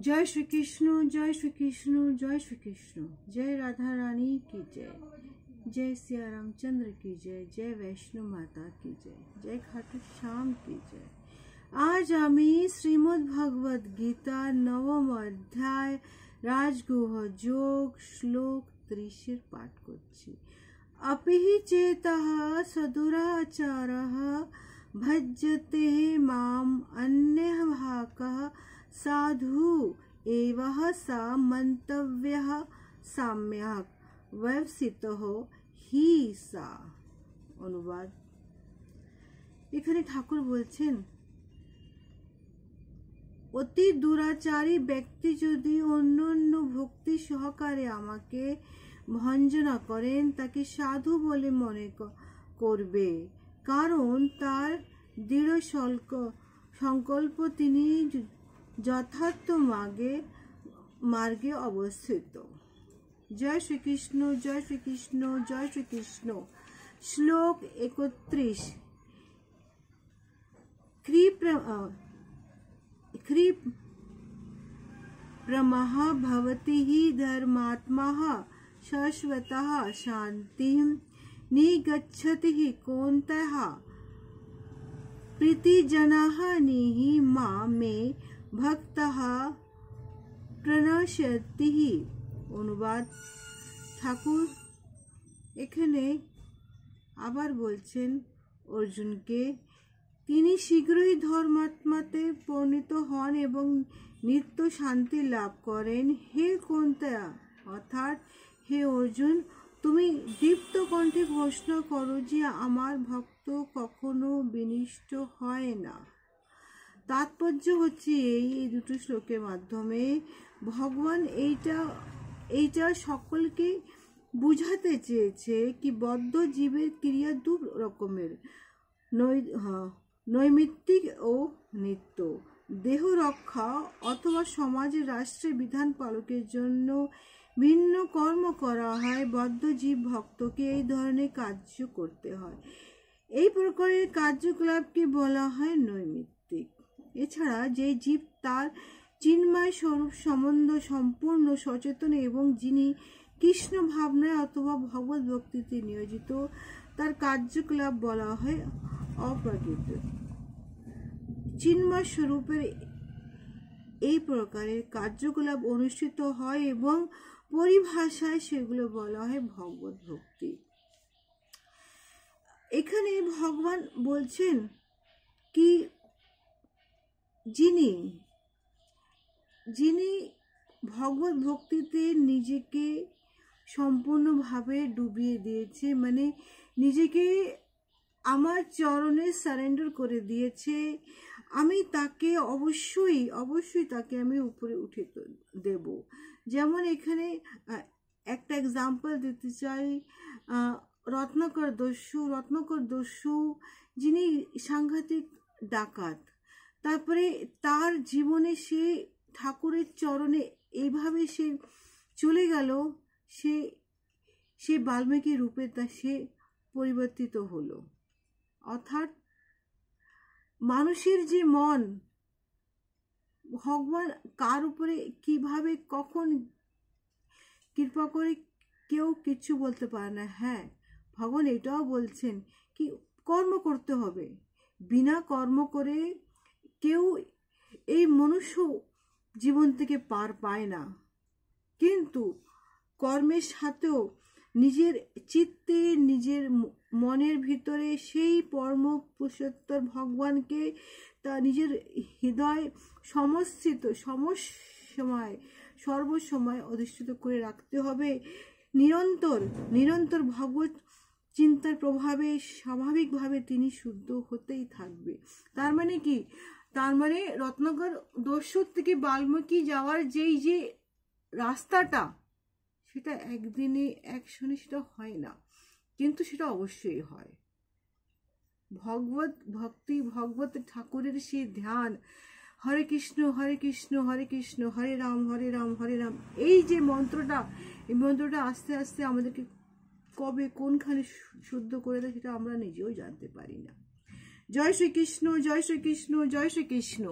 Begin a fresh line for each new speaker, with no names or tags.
जय श्री कृष्ण, जय श्री कृष्ण, जय श्री कृष्ण। जय राधा रानी की जय, जय सिया रामचंद्र की जय, जय वैष्णो माता की जय, जय खाटू श्याम की जय। आज आमी श्रीमद् भगवद गीता नवम अध्याय राजगुह जोग श्लोक 30 पाठ करछि। अपिहि चेतः सदुराचारः भज्यते माम अन्यः भाकः साधु एवः सा मंतव्यः सम्यक् व्यवसितः हि सा। অনুবাদ। এখানে ঠাকুর বলছেন, অতি দুরাচারী ব্যক্তি যদি অন্যান্য ভক্তি সহকারে আমাকে ভঞ্জনা করেন তাকে সাধু বলে মনে করবে, কারণ তার দৃঢ় সংকল্প তিনি যথার্থ मार्गे अवस्थित। जय श्री कृष्ण, जय श्री कृष्ण, जय श्री कृष्ण। श्लोक 31। प्रमः भवति हि धर्मात्मः शाश्वतः शान्तिं निगच्छति हि कौन्तेय प्रीतिजनाः निहि मे भक्तः প্রণশ্যতি। অনুবাদ। ঠাকুর এখানে আবার বলছেন অর্জুনকে, তিনি শীঘ্রই ধর্মাত্মাতে পরিণত হন এবং নিত্য শান্তি লাভ করেন। হে কৌন্তেয়, অর্থাৎ হে অর্জুন, তুমি দীপ্ত কণ্ঠে ঘোষণা করো যে আমার ভক্ত কখনো বিনষ্ট হয় না। তাৎপর্য হচ্ছে এই দুটো শ্লোকের মাধ্যমে ভগবান এইটা সকলকে বুঝাতে চেয়েছে কি বদ্ধ জীবের ক্রিয়া দু রকমের, নৈমিত্তিক ও নিত্য। দেহ রক্ষা অথবা সমাজের রাষ্ট্রের বিধান পালকের জন্য ভিন্ন কর্ম করা হয়। বদ্ধ জীব ভক্তকে এই ধরনের কার্য করতে হয়। এই প্রকারের কার্যকলাপকে বলা হয় নৈমিত্তিক। এছাড়া যে জীব তার চিন্ময় স্বরূপ সম্বন্ধ সম্পূর্ণ সচেতন এবং যিনি কৃষ্ণ ভাবনায় অথবা ভগবত ভক্তিতে নিয়োজিত, তার কার্যকলাপ বলা হয় অপ্রাকৃত। চিন্ময় স্বরূপের এই প্রকারের কার্যকলাপ অনুষ্ঠিত হয় এবং পরিভাষায় সেগুলো বলা হয় ভগবত ভক্তি। এখানে ভগবান বলছেন কি যিনি ভগবত ভক্তিতে নিজেকে সম্পূর্ণভাবে ডুবিয়ে দিয়েছে, মানে নিজেকে আমার চরণে সারেন্ডার করে দিয়েছে, আমি তাকে অবশ্যই তাকে আমি উপরে উঠে দেব। যেমন এখানে একটা এক্সাম্পল দিতে চাই, রত্নাকর দস্যু যিনি সাংঘাতিক ডাকাত, তারপরে তার জীবনে সে ঠাকুরের চরণে এইভাবে সে চলে গেল, সে বাল্মীকি রূপে সে পরিবর্তিত হলো। অর্থাৎ মানুষের যে মন, ভগবান কার উপরে কিভাবে কখন কৃপা করে কেউ কিছু বলতে পারে না। হ্যাঁ, ভগবান এটাও বলছেন কি কর্ম করতে হবে। বিনা কর্ম করে কেউ এই মনুষ্য জীবন থেকে পার পায় না, কিন্তু কর্মের সাথেও নিজের চিত্তে নিজের মনের ভিতরে সেই পরম পুরুষোত্তর ভগবানকে তা নিজের হৃদয় সর্বসময় অধিষ্ঠিত করে রাখতে হবে। নিরন্তর ভগবত চিন্তার প্রভাবে স্বাভাবিকভাবে তিনি শুদ্ধ হতেই থাকবে। তার মানে কি? তার মানে রত্নাকর দস্যুর থেকে বাল্মীকি যাওয়ার যে রাস্তাটা, সেটা একদিনে একশনে সেটা হয় না, কিন্তু সেটা অবশ্যই হয়। ভগবত ভক্তি, ভগবত ঠাকুরের সেই ধ্যান, হরে কৃষ্ণ হরে কৃষ্ণ হরে কৃষ্ণ হরে রাম হরে রাম হরে রাম, এই যে মন্ত্রটা, এই মন্ত্রটা আস্তে আস্তে আমাদেরকে কবে কোনখানে শুদ্ধ করে দেয় সেটা আমরা নিজেও জানতে পারি না। জয় শ্রী কৃষ্ণ, জয় শ্রী কৃষ্ণ, জয় শ্রী কৃষ্ণ।